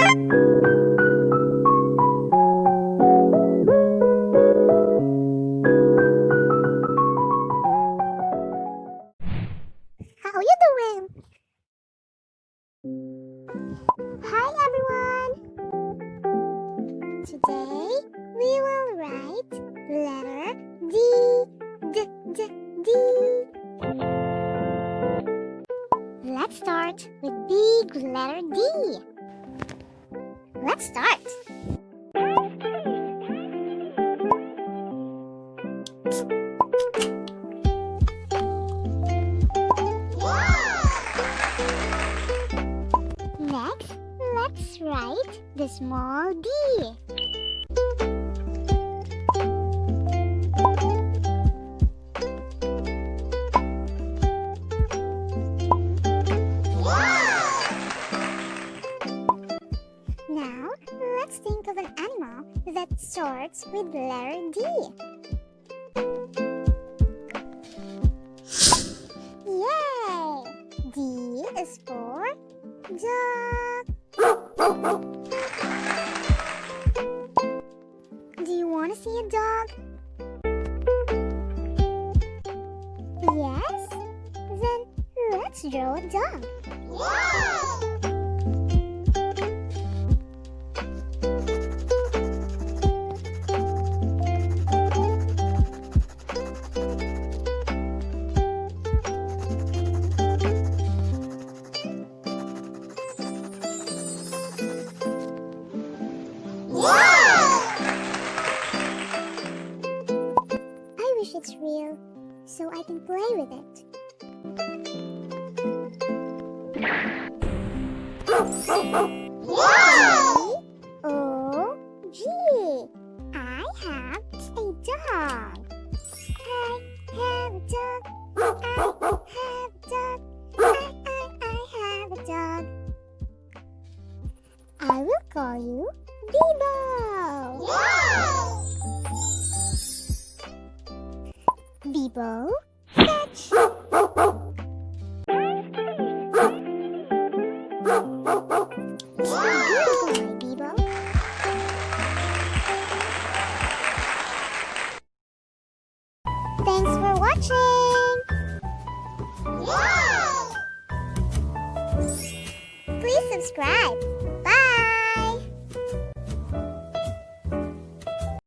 How you doing? Hi everyone! Today we will write letter D. D. Let's start with big letter D. Let's start. Next, let's write the small d. Now, let's think of an animal that starts with letter D. Yay! D is for dog. Do you want to see a dog? Yes? Then let's draw a dog. Wow! I wish it's real, so I can play with it. Wow! O-G! I have a dog. I have a dog. I have a dog. I have a dog. I will call you Bibo. Wow! Bibo, fetch. Good boy, Bibo. Thanks for watching. Wow! Please subscribe.